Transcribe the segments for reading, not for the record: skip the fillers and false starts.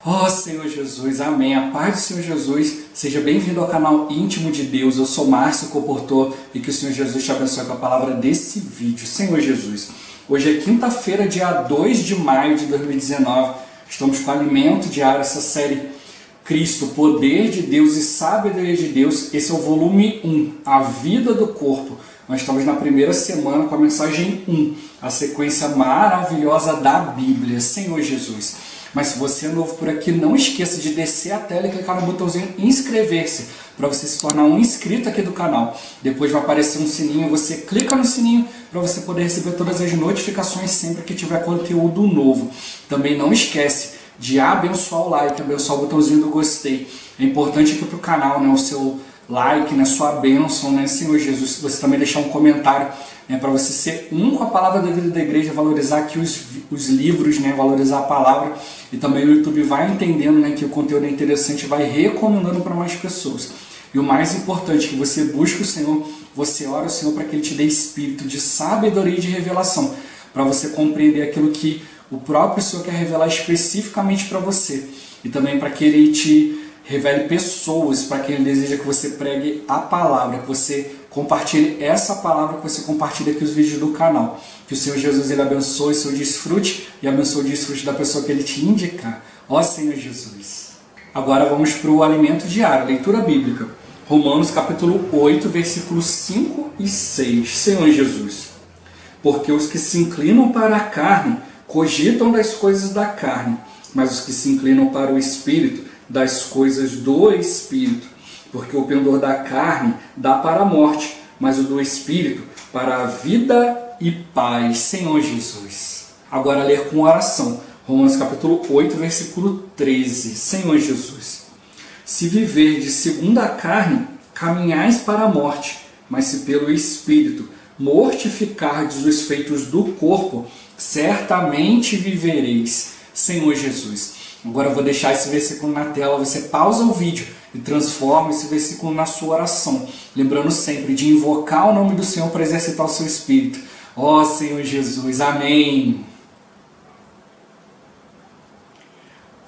Ó Senhor Jesus, amém. A paz do Senhor Jesus, seja bem-vindo ao canal Íntimo de Deus. Eu sou Márcio Comportor e que o Senhor Jesus te abençoe com a palavra desse vídeo. Senhor Jesus, hoje é quinta-feira, dia 2 de maio de 2019. Estamos com Alimento Diário, essa série Cristo, Poder de Deus e Sabedoria de Deus. Esse é o volume 1, A Vida do Corpo. Nós estamos na primeira semana com a mensagem 1, a sequência maravilhosa da Bíblia. Senhor Jesus. Mas se você é novo por aqui, não esqueça de descer a tela e clicar no botãozinho inscrever-se, para você se tornar um inscrito aqui do canal. Depois vai aparecer um sininho, você clica no sininho para você poder receber todas as notificações sempre que tiver conteúdo novo. Também não esquece de abençoar o like, abençoar o botãozinho do gostei. É importante aqui para o canal, né, o seu like, né, sua bênção, né, Senhor Jesus. Você também deixar um comentário, né, para você ser um com a palavra da vida da igreja, valorizar aqui os livros, né, valorizar a palavra. E também o YouTube vai entendendo, né, que o conteúdo é interessante e vai recomendando para mais pessoas. E o mais importante é que você busque o Senhor, você ora ao Senhor para que Ele te dê espírito de sabedoria e de revelação, para você compreender aquilo que o próprio Senhor quer revelar especificamente para você. E também para que Ele te revele pessoas para quem Ele deseja que você pregue a palavra, que você compartilhe essa palavra, que você compartilhe aqui os vídeos do canal. Que o Senhor Jesus Ele abençoe o seu desfrute e abençoe o desfrute da pessoa que Ele te indicar. Ó Senhor Jesus. Agora vamos para o alimento diário, leitura bíblica. Romanos capítulo 8, versículos 5 e 6. Senhor Jesus. Porque os que se inclinam para a carne cogitam das coisas da carne, mas os que se inclinam para o Espírito, das coisas do Espírito. Porque o pendor da carne dá para a morte, mas o do Espírito para a vida e paz. Senhor Jesus. Agora ler com oração. Romanos capítulo 8, versículo 13. Senhor Jesus. Se viverdes segundo a carne, caminhais para a morte, mas se pelo Espírito mortificardes os feitos do corpo, certamente vivereis. Senhor Jesus. Agora eu vou deixar esse versículo na tela, você pausa o vídeo e transforma esse versículo na sua oração. Lembrando sempre de invocar o nome do Senhor para exercitar o seu espírito. Ó Senhor Jesus, amém.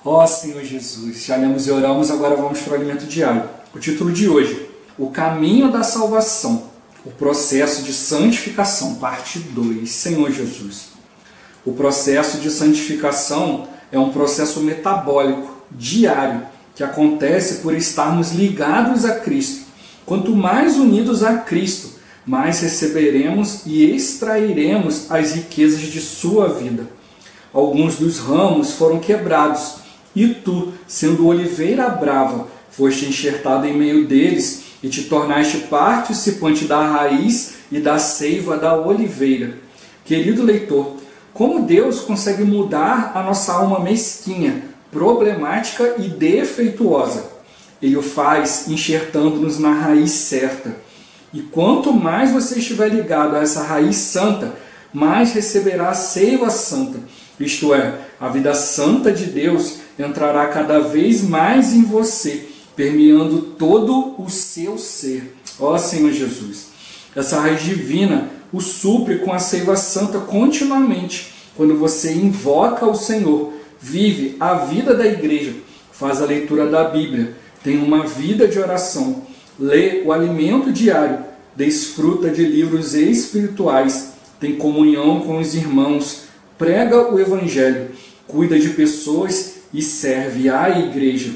Ó Senhor Jesus, já lemos e oramos, agora vamos para o alimento diário. O título de hoje, O Caminho da Salvação, o Processo de Santificação, parte 2. Senhor Jesus. O processo de santificação é um processo metabólico, diário, que acontece por estarmos ligados a Cristo. Quanto mais unidos a Cristo, mais receberemos e extrairemos as riquezas de sua vida. Alguns dos ramos foram quebrados, e tu, sendo oliveira brava, foste enxertado em meio deles, e te tornaste participante da raiz e da seiva da oliveira. Querido leitor, como Deus consegue mudar a nossa alma mesquinha, problemática e defeituosa? Ele o faz enxertando-nos na raiz certa. E quanto mais você estiver ligado a essa raiz santa, mais receberá a seiva santa. Isto é, a vida santa de Deus entrará cada vez mais em você, permeando todo o seu ser. Ó Senhor Jesus, essa raiz divina o supre com a seiva santa continuamente. Quando você invoca o Senhor, vive a vida da igreja, faz a leitura da Bíblia, tem uma vida de oração, lê o alimento diário, desfruta de livros espirituais, tem comunhão com os irmãos, prega o Evangelho, cuida de pessoas e serve à igreja.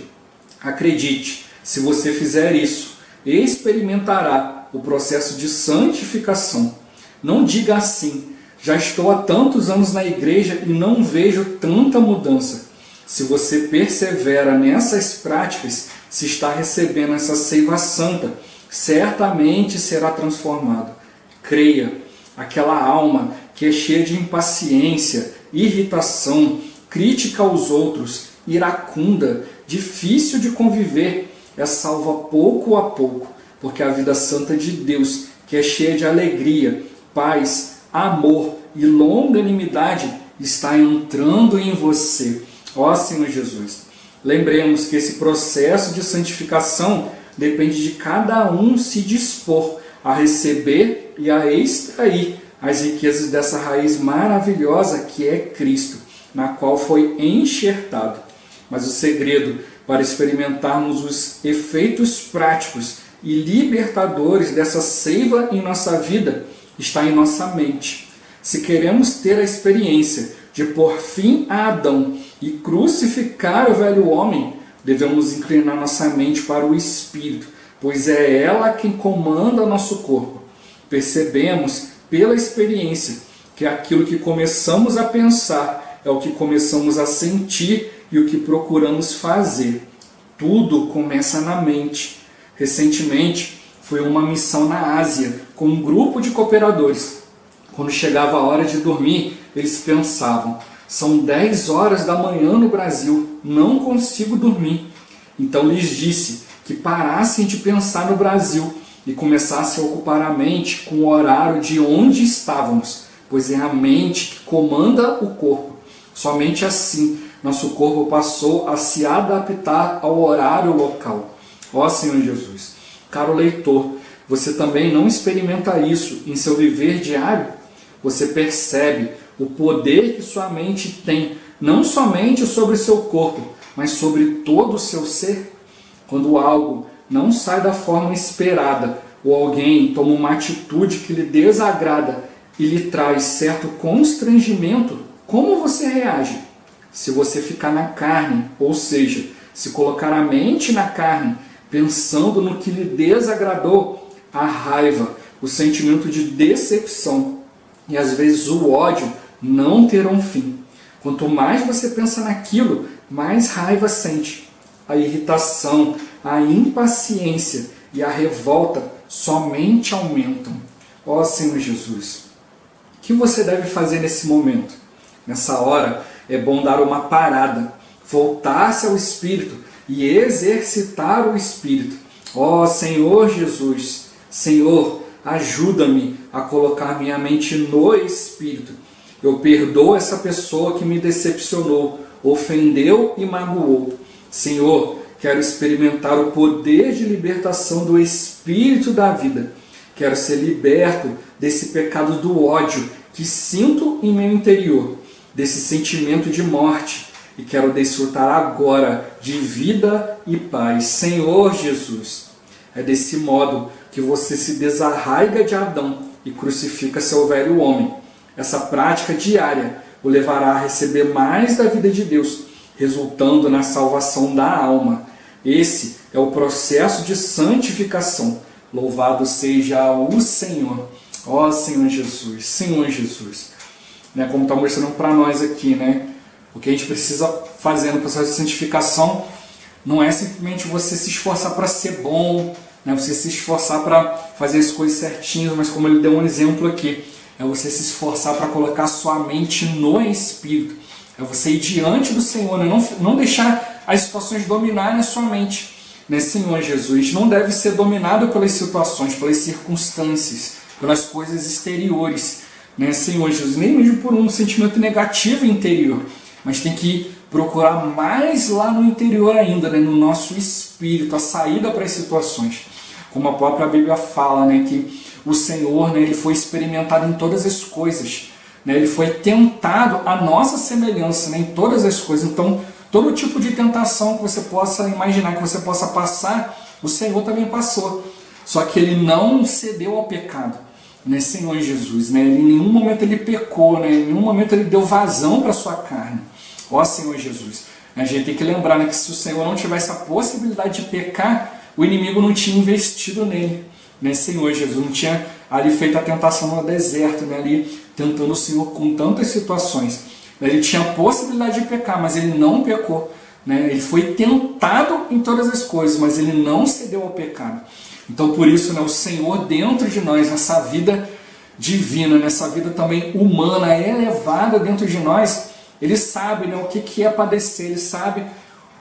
Acredite, se você fizer isso, experimentará o processo de santificação. Não diga assim, já estou há tantos anos na igreja e não vejo tanta mudança. Se você persevera nessas práticas, se está recebendo essa seiva santa, certamente será transformado. Creia, aquela alma que é cheia de impaciência, irritação, crítica aos outros, iracunda, difícil de conviver, é salva pouco a pouco, porque a vida santa de Deus, que é cheia de alegria, paz, amor e longanimidade, está entrando em você. Ó Senhor Jesus, lembremos que esse processo de santificação depende de cada um se dispor a receber e a extrair as riquezas dessa raiz maravilhosa que é Cristo, na qual foi enxertado. mas o segredo para experimentarmos os efeitos práticos e libertadores dessa seiva em nossa vida está em nossa mente. Se queremos ter a experiência de pôr fim a Adão e crucificar o velho homem, devemos inclinar nossa mente para o Espírito, pois é ela quem comanda nosso corpo. Percebemos pela experiência que aquilo que começamos a pensar é o que começamos a sentir e o que procuramos fazer. Tudo começa na mente. Recentemente, fui a uma missão na Ásia com um grupo de cooperadores. Quando chegava a hora de dormir, eles pensavam: são 10 horas da manhã no Brasil, não consigo dormir. Então lhes disse que parassem de pensar no Brasil e começassem a ocupar a mente com o horário de onde estávamos, pois é a mente que comanda o corpo. Somente assim, nosso corpo passou a se adaptar ao horário local. Ó Senhor Jesus, caro leitor, você também não experimenta isso em seu viver diário? Você percebe o poder que sua mente tem, não somente sobre o seu corpo, mas sobre todo o seu ser? Quando algo não sai da forma esperada, ou alguém toma uma atitude que lhe desagrada e lhe traz certo constrangimento, como você reage? Se você ficar na carne, ou seja, se colocar a mente na carne, pensando no que lhe desagradou, a raiva, o sentimento de decepção e às vezes o ódio não terão fim. Quanto mais você pensa naquilo, mais raiva sente. A irritação, a impaciência e a revolta somente aumentam. Ó Senhor Jesus, o que você deve fazer nesse momento? Nessa hora é bom dar uma parada, voltar-se ao Espírito e exercitar o Espírito. Ó Senhor Jesus, Senhor, ajuda-me a colocar minha mente no Espírito. Eu perdoo essa pessoa que me decepcionou, ofendeu e magoou. Senhor, quero experimentar o poder de libertação do Espírito da vida. Quero ser liberto desse pecado do ódio que sinto em meu interior, desse sentimento de morte, e quero desfrutar agora de vida e paz. Senhor Jesus, é desse modo que você se desarraiga de Adão e crucifica seu velho homem. Essa prática diária o levará a receber mais da vida de Deus, resultando na salvação da alma. Esse é o processo de santificação. Louvado seja o Senhor. Ó Senhor Jesus, Senhor Jesus. Como está mostrando para nós aqui, o que a gente precisa fazer no processo de santificação não é simplesmente você se esforçar para ser bom, você se esforçar para fazer as coisas certinhas, mas como ele deu um exemplo aqui, é você se esforçar para colocar sua mente no Espírito. É você ir diante do Senhor, não deixar as situações dominarem a sua mente. Senhor Jesus, não deve ser dominado pelas situações, pelas circunstâncias, pelas coisas exteriores. Senhor Jesus, nem mesmo por um sentimento negativo interior, mas tem que procurar mais lá no interior ainda, no nosso espírito, a saída para as situações. Como a própria Bíblia fala, que o Senhor, ele foi experimentado em todas as coisas, ele foi tentado à nossa semelhança, em todas as coisas. Então, todo tipo de tentação que você possa imaginar, que você possa passar, o Senhor também passou. Só que ele não cedeu ao pecado, Senhor Jesus. Em nenhum momento ele pecou, em nenhum momento ele deu vazão para a sua carne. Ó Senhor Jesus, a gente tem que lembrar que se o Senhor não tivesse a possibilidade de pecar, o inimigo não tinha investido nele. Senhor Jesus, não tinha ali feito a tentação no deserto, ali tentando o Senhor com tantas situações. Ele tinha a possibilidade de pecar, mas ele não pecou. Ele foi tentado em todas as coisas, mas ele não cedeu ao pecado. Então, por isso, o Senhor dentro de nós, nessa vida divina, nessa vida também humana, elevada dentro de nós, ele sabe o que é padecer, ele sabe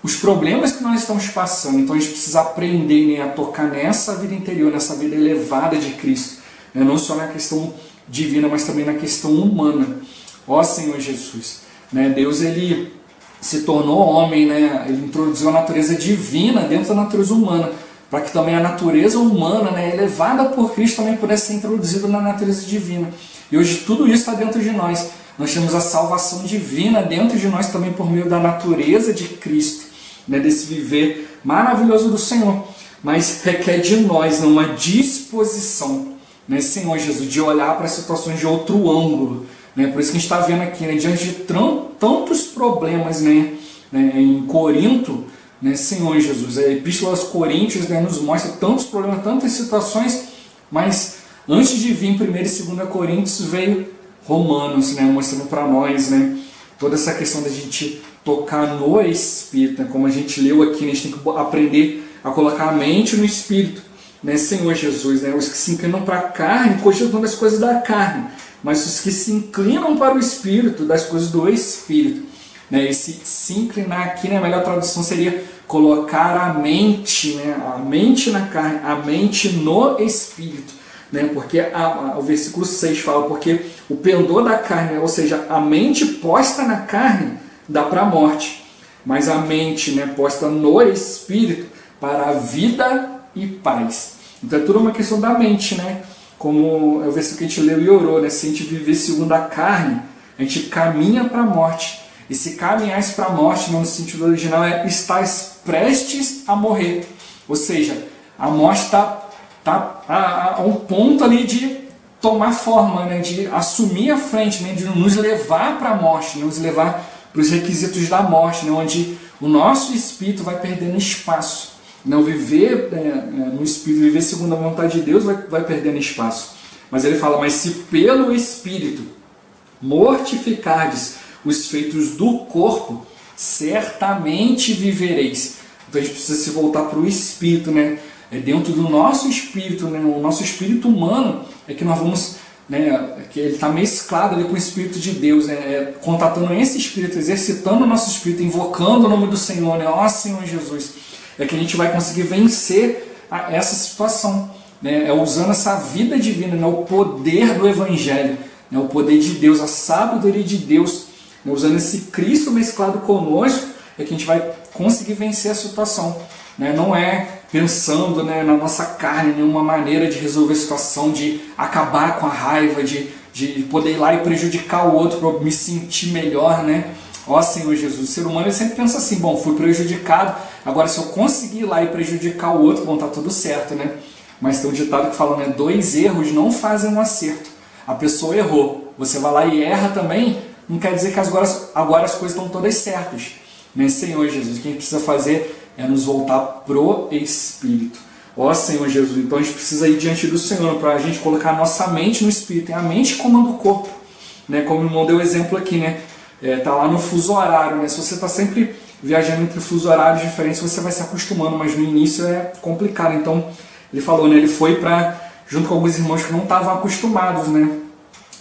os problemas que nós estamos passando. Então, a gente precisa aprender a tocar nessa vida interior, nessa vida elevada de Cristo. Não só na questão divina, mas também na questão humana. Ó Senhor Jesus, Deus ele se tornou homem, ele introduziu a natureza divina dentro da natureza humana, para que também a natureza humana, elevada por Cristo, também pudesse ser introduzida na natureza divina. E hoje tudo isso está dentro de nós, nós temos a salvação divina dentro de nós também por meio da natureza de Cristo, né, desse viver maravilhoso do Senhor. Mas requer de nós, né, uma disposição, né, Senhor Jesus, de olhar para as situações de outro ângulo. Né? Por isso que a gente está vendo aqui, né, diante de tantos problemas, né, em Corinto, né, Senhor Jesus, a Epístola aos Coríntios, né, nos mostra tantos problemas, tantas situações, mas antes de vir 1 e 2 Coríntios veio Romanos, né, mostrando para nós, né, toda essa questão da gente tocar no Espírito, né, como a gente leu aqui, né, a gente tem que aprender a colocar a mente no Espírito, né, Senhor Jesus, né, os que se inclinam para a carne, cogitando as coisas da carne, mas os que se inclinam para o Espírito, das coisas do Espírito. Né, esse se inclinar aqui, né, a melhor tradução seria colocar a mente, né, a mente na carne, a mente no Espírito. Né, porque o versículo 6 fala, porque o pendor da carne, ou seja, a mente posta na carne, dá para a morte, mas a mente, né, posta no Espírito, para a vida e paz. Então é tudo uma questão da mente, né? Como é o versículo que a gente leu e orou, né? Se a gente viver segundo a carne, a gente caminha para a morte. E se caminhares para a morte, no sentido original, é estás prestes a morrer. Ou seja, a morte está a um ponto ali de tomar forma, né? De assumir a frente, né? De nos levar para a morte, nos levar para os requisitos da morte, né? Onde o nosso espírito vai perdendo espaço. Não viver no Espírito, viver segundo a vontade de Deus vai perdendo espaço. Mas ele fala, mas se pelo Espírito mortificardes os feitos do corpo, certamente vivereis. Então a gente precisa se voltar para o Espírito, né? É dentro do nosso Espírito, né? O nosso Espírito humano é que nós vamos, né? Que ele está mesclado ali com o Espírito de Deus, né? Contatando esse Espírito, exercitando o nosso Espírito, invocando o nome do Senhor, né? Ó Senhor Jesus, é que a gente vai conseguir vencer essa situação, né? É usando essa vida divina, né? O poder do Evangelho, né? O poder de Deus, a sabedoria de Deus, né? Usando esse Cristo mesclado conosco, é que a gente vai conseguir vencer a situação, né? Não é pensando, né, na nossa carne, nenhuma maneira de resolver a situação, de acabar com a raiva, de poder ir lá e prejudicar o outro para me sentir melhor, né? Ó Senhor Jesus, o ser humano ele sempre pensa assim, bom, fui prejudicado, agora se eu conseguir ir lá e prejudicar o outro, bom, tá tudo certo, né? Mas tem um ditado que fala, né, 2 erros não fazem um acerto. A pessoa errou, você vai lá e erra também, não quer dizer que agora as coisas estão todas certas. Né? Senhor Jesus, o que a gente precisa fazer é nos voltar pro Espírito. Ó Senhor Jesus, então a gente precisa ir diante do Senhor para a gente colocar a nossa mente no Espírito, e a mente comanda o corpo. Né? Como o irmão deu exemplo aqui, né? Tá lá no fuso horário, né? Se você está sempre viajando entre fuso horários diferentes, você vai se acostumando, mas no início é complicado. Então, ele falou, né? Ele foi junto com alguns irmãos que não estavam acostumados, né?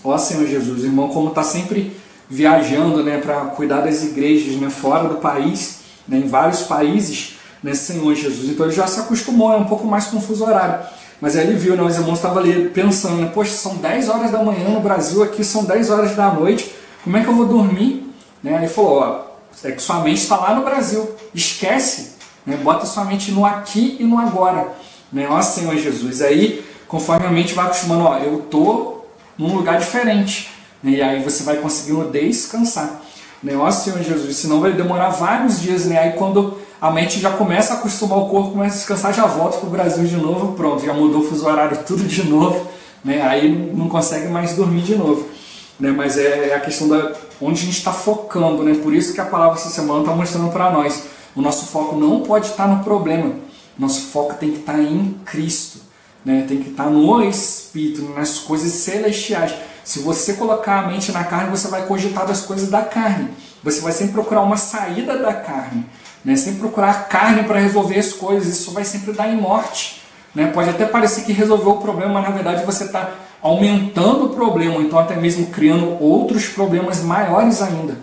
Ó Senhor Jesus, o irmão como está sempre viajando, né? Para cuidar das igrejas, né? Fora do país, né? Em vários países, né? Senhor Jesus. Então ele já se acostumou, é um pouco mais com o fuso horário. Mas aí ele viu, né? Os irmãos estavam ali pensando, né? Poxa, são 10 horas da manhã no Brasil, aqui são 10 horas da noite. Como é que eu vou dormir? Né? Ele falou, ó, é que sua mente está lá no Brasil. Esquece, né? Bota sua mente no aqui e no agora. Né? Ó Senhor Jesus. Aí, conforme a mente vai acostumando, ó, eu estou num lugar diferente. Né? E aí você vai conseguindo descansar. Né? Ó Senhor Jesus, senão vai demorar vários dias. Né? Aí quando a mente já começa a acostumar o corpo, começa a descansar, já volta para o Brasil de novo, pronto, já mudou o fuso horário tudo de novo. Né? Aí não consegue mais dormir de novo. Né, mas é a questão da onde a gente está focando, né? Por isso que a palavra essa semana está mostrando para nós. O nosso foco não pode estar no problema. Nosso foco tem que estar em Cristo, né? Tem que estar no Espírito, nas coisas celestiais. Se você colocar a mente na carne, você vai cogitar das coisas da carne. Você vai sempre procurar uma saída da carne, né? Sempre procurar a carne para resolver as coisas. Isso vai sempre dar em morte, né? Pode até parecer que resolveu o problema, mas na verdade você está aumentando o problema, então até mesmo criando outros problemas maiores ainda.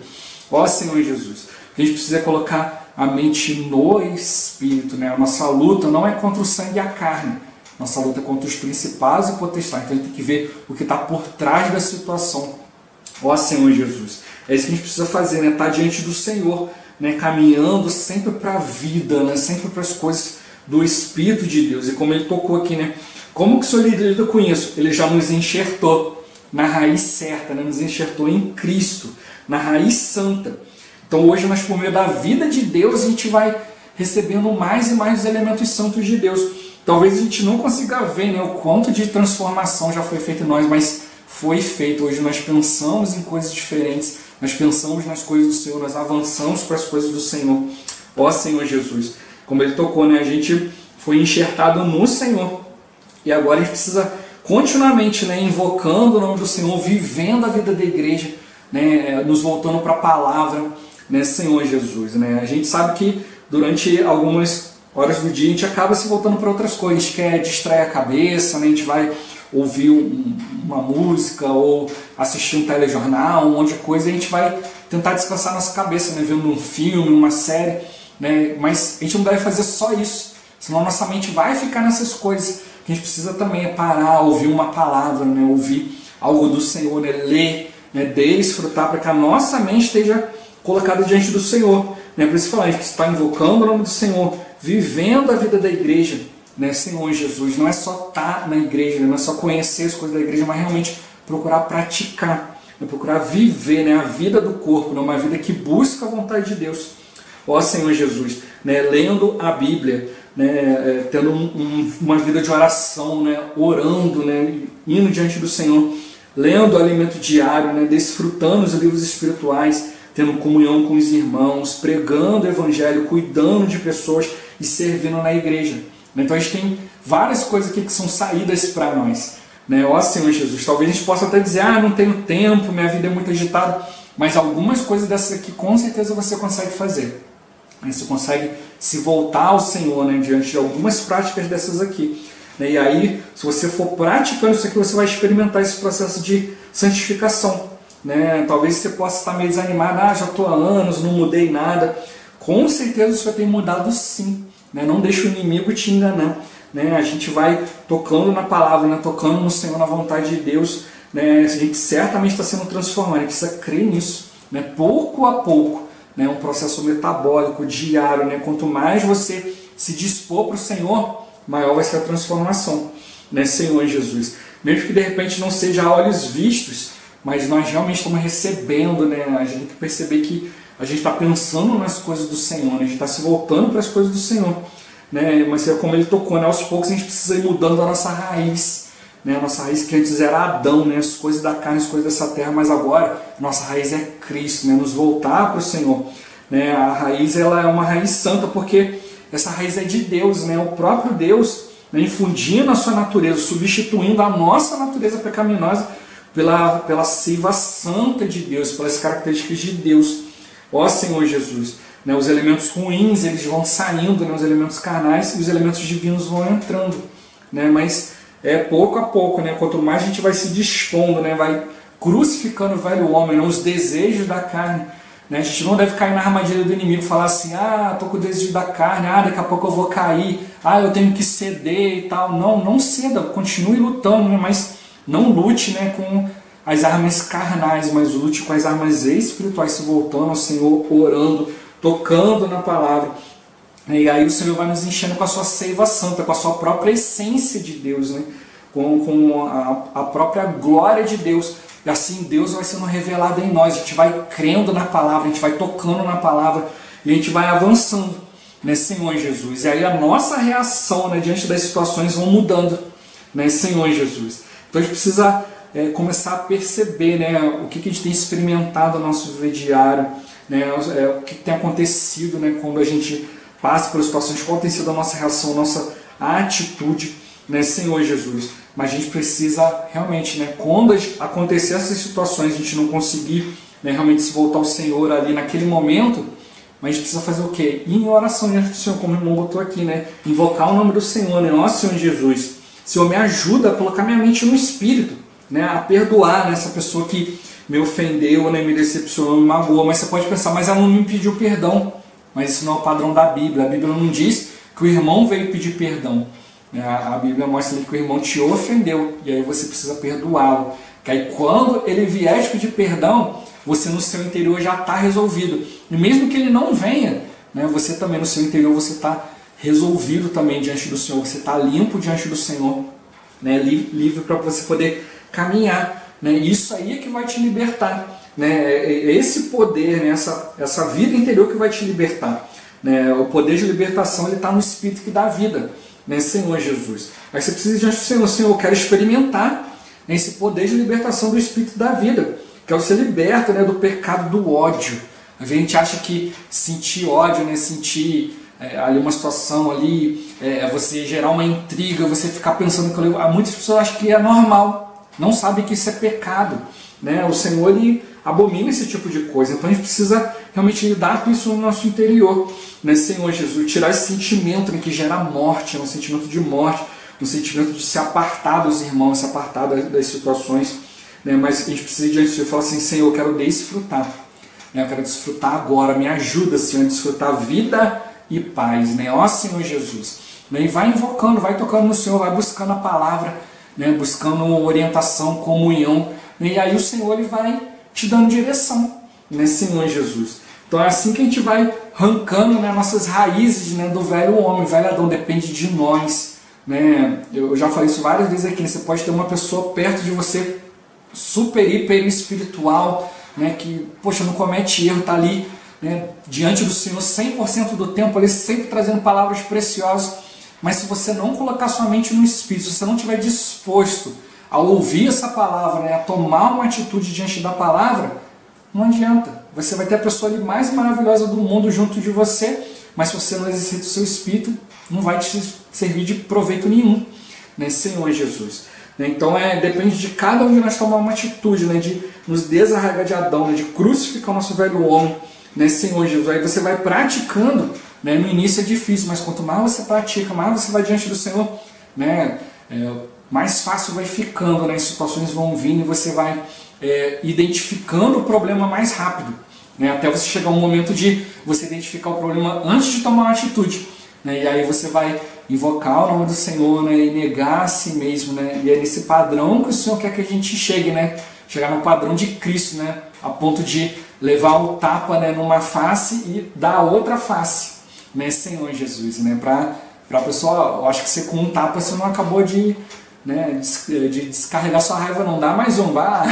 Ó Senhor Jesus, a gente precisa colocar a mente no Espírito, né? A nossa luta não é contra o sangue e a carne, nossa luta é contra os principados e potestades, então a gente tem que ver o que está por trás da situação. Ó Senhor Jesus, é isso que a gente precisa fazer, né? Estar diante do Senhor, né? Caminhando sempre para a vida, né? Sempre para as coisas do Espírito de Deus, e como ele tocou aqui, né? Como que o Senhor lida com isso? Ele já nos enxertou. na raiz certa, né? Nos enxertou em Cristo, na raiz santa. Então hoje nós, por meio da vida de Deus, a gente vai recebendo mais e mais os elementos santos de Deus. Talvez a gente não consiga ver, né, o quanto de transformação já foi feito em nós, mas foi feito. Hoje nós pensamos em coisas diferentes, nós pensamos nas coisas do Senhor, nós avançamos para as coisas do Senhor. Ó Senhor Jesus, como ele tocou, né, a gente foi enxertado no Senhor. E agora a gente precisa continuamente, né, invocando o nome do Senhor, vivendo a vida da igreja, né, nos voltando para a palavra, né, Senhor Jesus. Né? A gente sabe que durante algumas horas do dia a gente acaba se voltando para outras coisas, a gente quer distrair a cabeça, né, a gente vai ouvir uma música ou assistir um telejornal, um monte de coisa, e a gente vai tentar descansar nossa cabeça, né, vendo um filme, uma série, né, mas a gente não deve fazer só isso, senão nossa mente vai ficar nessas coisas. A gente precisa também parar, ouvir uma palavra, né, ouvir algo do Senhor, né, ler, né, desfrutar, para que a nossa mente esteja colocada diante do Senhor. Né, por isso falar, a gente está invocando o nome do Senhor, vivendo a vida da igreja, né, Senhor Jesus. Não é só estar na igreja, não é só conhecer as coisas da igreja, mas realmente procurar praticar, né, procurar viver, né, a vida do corpo, né, uma vida que busca a vontade de Deus. Ó Senhor Jesus, né, lendo a Bíblia, né, tendo uma vida de oração, né, orando, né, indo diante do Senhor, lendo o alimento diário, né, desfrutando os livros espirituais, tendo comunhão com os irmãos, pregando o evangelho, cuidando de pessoas e servindo na igreja. Então a gente tem várias coisas aqui que são saídas para nós. Né? Ó Senhor Jesus, talvez a gente possa até dizer, não tenho tempo, minha vida é muito agitada, mas algumas coisas dessas aqui com certeza você consegue fazer. Você consegue se voltar ao Senhor, né, diante de algumas práticas dessas aqui. E aí, se você for praticando isso aqui, você vai experimentar esse processo de santificação. Né? Talvez você possa estar meio desanimado, já estou há anos, não mudei nada. Com certeza você vai ter mudado sim. Né? Não deixe o inimigo te enganar. Né? A gente vai tocando na palavra, né? Tocando no Senhor, na vontade de Deus. Né? A gente certamente está sendo transformado, a gente precisa crer nisso. Né? Pouco a pouco. Né, um processo metabólico, diário, né? Quanto mais você se dispor para o Senhor, maior vai ser a transformação, né, Senhor Jesus. Mesmo que de repente não seja a olhos vistos, mas nós realmente estamos recebendo, né? A gente tem que perceber que a gente está pensando nas coisas do Senhor, né? A gente está se voltando para as coisas do Senhor. Né? Mas é como ele tocou, né? Aos poucos a gente precisa ir mudando a nossa raiz. Né? A nossa raiz que antes era Adão, né? As coisas da carne, as coisas dessa terra, mas agora a nossa raiz é Cristo, né? Nos voltar para o Senhor. Né? A raiz ela é uma raiz santa porque essa raiz é de Deus, né? O próprio Deus, né? Infundindo a sua natureza, substituindo a nossa natureza pecaminosa pela seiva santa de Deus, pelas características de Deus. Ó Senhor Jesus, né? Os elementos ruins eles vão saindo, né? Os elementos carnais e os elementos divinos vão entrando, né? Mas pouco a pouco, né? Quanto mais a gente vai se dispondo, né? Vai crucificando o velho homem, né? Os desejos da carne. Né? A gente não deve cair na armadilha do inimigo, falar assim, estou com o desejo da carne, daqui a pouco eu vou cair, eu tenho que ceder e tal. Não ceda, continue lutando, né? Mas não lute, né, com as armas carnais, mas lute com as armas espirituais, se voltando ao Senhor, orando, tocando na palavra. E aí o Senhor vai nos enchendo com a sua seiva santa, com a sua própria essência de Deus, né? com a própria glória de Deus. E assim Deus vai sendo revelado em nós, a gente vai crendo na palavra, a gente vai tocando na palavra e a gente vai avançando, né, Senhor Jesus. E aí a nossa reação, né, diante das situações vão mudando, né, Senhor Jesus. Então a gente precisa começar a perceber, né, o que a gente tem experimentado no nosso viver diário, né, o que tem acontecido, né, quando a gente passa por situações, qual tem sido a nossa reação, a nossa atitude, né, Senhor Jesus. Mas a gente precisa realmente, né, quando acontecer essas situações, a gente não conseguir, né, realmente se voltar ao Senhor ali naquele momento, mas a gente precisa fazer o quê? Ir em oração diante do Senhor, como o irmão botou aqui, né? Invocar o nome do Senhor, né? Nosso Senhor Jesus, Senhor, me ajuda a colocar minha mente no Espírito, né? A perdoar, né, essa pessoa que me ofendeu, né, me decepcionou, me magoou. Mas você pode pensar, mas ela não me pediu perdão. Mas isso não é o padrão da Bíblia. A Bíblia não diz que o irmão veio pedir perdão. A Bíblia mostra que o irmão te ofendeu e aí você precisa perdoá-lo. Que aí quando ele vier te pedir perdão, você no seu interior já está resolvido. E mesmo que ele não venha, né, você também no seu interior você está resolvido também diante do Senhor. Você está limpo diante do Senhor, né, livre para você poder caminhar, né? Isso aí é que vai te libertar, né? É esse poder, né? essa vida interior que vai te libertar, né? O poder de libertação está no Espírito que dá vida, né? Senhor Jesus. Aí você precisa diante do Senhor: Senhor, eu quero experimentar, né, esse poder de libertação do Espírito da vida. Quero ser liberto, né, do pecado do ódio. A gente acha que sentir ódio, né, sentir ali uma situação ali, você gerar uma intriga, você ficar pensando que muitas pessoas acham que é normal, não sabem que isso é pecado, né? O Senhor, ele abomina esse tipo de coisa. Então a gente precisa realmente lidar com isso no nosso interior, né, Senhor Jesus? Tirar esse sentimento, né, que gera morte, um sentimento de morte, um sentimento de se apartar dos irmãos, se apartar das situações, né? Mas a gente precisa diante disso falar assim: Senhor, eu quero desfrutar, né? Eu quero desfrutar agora, me ajuda, Senhor, a desfrutar vida e paz, né? Ó Senhor Jesus, né? E vai invocando, vai tocando no Senhor, vai buscando a palavra, né? Buscando orientação, comunhão, né? E aí o Senhor, ele vai te dando direção, né, Senhor Jesus? Então é assim que a gente vai arrancando, né, nossas raízes, né, do velho homem. O velho Adão depende de nós, né? Eu já falei isso várias vezes aqui, né? Você pode ter uma pessoa perto de você super, hiper espiritual, né, que, poxa, não comete erro, está ali, né, diante do Senhor 100% do tempo, ali, sempre trazendo palavras preciosas. Mas se você não colocar sua mente no Espírito, se você não estiver disposto a ouvir essa palavra, né, a tomar uma atitude diante da palavra, não adianta. Você vai ter a pessoa ali mais maravilhosa do mundo junto de você, mas se você não exercita o seu Espírito, não vai te servir de proveito nenhum, né, Senhor Jesus? Então depende de cada um de nós tomar uma atitude, né, de nos desarraigar de Adão, né, de crucificar o nosso velho homem, né, Senhor Jesus? Aí você vai praticando, né, no início é difícil, mas quanto mais você pratica, mais você vai diante do Senhor, né, mais fácil vai ficando, né, as situações vão vindo e você vai identificando o problema mais rápido, né, até você chegar um momento de você identificar o problema antes de tomar uma atitude, né, e aí você vai invocar o nome do Senhor, né, e negar a si mesmo, né, e é nesse padrão que o Senhor quer que a gente chegue, né, chegar no padrão de Cristo, né, a ponto de levar o tapa, né, numa face e dar a outra face, né, Senhor Jesus, né, para a pessoa, eu acho que você com um tapa você não acabou de, né, de descarregar sua raiva, não dá mais um, vá,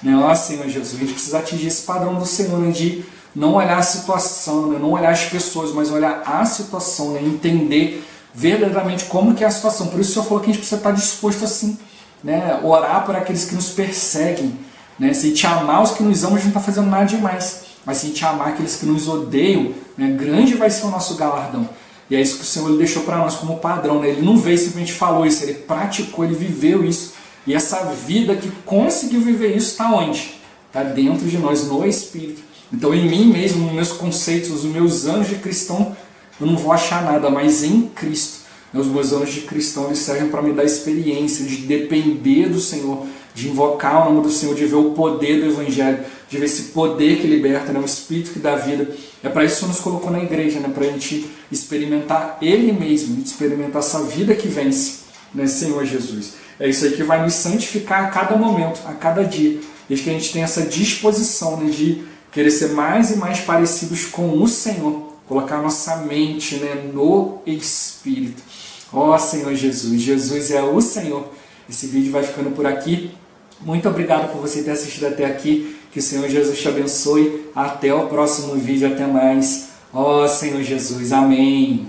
né, ó Senhor Jesus, a gente precisa atingir esse padrão do Senhor, né, de não olhar a situação, né, não olhar as pessoas, mas olhar a situação, né, entender verdadeiramente como que é a situação. Por isso o Senhor falou que a gente precisa estar disposto assim, né, orar por aqueles que nos perseguem, né, se a gente amar os que nos amam, a gente não está fazendo nada demais, mas se a gente amar aqueles que nos odeiam, né, grande vai ser o nosso galardão. E é isso que o Senhor deixou para nós como padrão, né? Ele não veio simplesmente falou isso, ele praticou, ele viveu isso. E essa vida que conseguiu viver isso está onde? Está dentro de nós, no Espírito. Então em mim mesmo, nos meus conceitos, nos meus anos de cristão, eu não vou achar nada, mas em Cristo. Os meus anos de cristão, eles servem para me dar experiência de depender do Senhor, de invocar o nome do Senhor, de ver o poder do Evangelho, de ver esse poder que liberta, né, o Espírito que dá vida. É para isso que o Senhor nos colocou na igreja, né, para a gente experimentar Ele mesmo, experimentar essa vida que vence, né, Senhor Jesus. É isso aí que vai nos santificar a cada momento, a cada dia, desde que a gente tenha essa disposição, né, de querer ser mais e mais parecidos com o Senhor, colocar a nossa mente, né, no Espírito. Ó Senhor Jesus, Jesus é o Senhor. Esse vídeo vai ficando por aqui. Muito obrigado por você ter assistido até aqui. Que o Senhor Jesus te abençoe. Até o próximo vídeo. Até mais. Ó Senhor Jesus. Amém.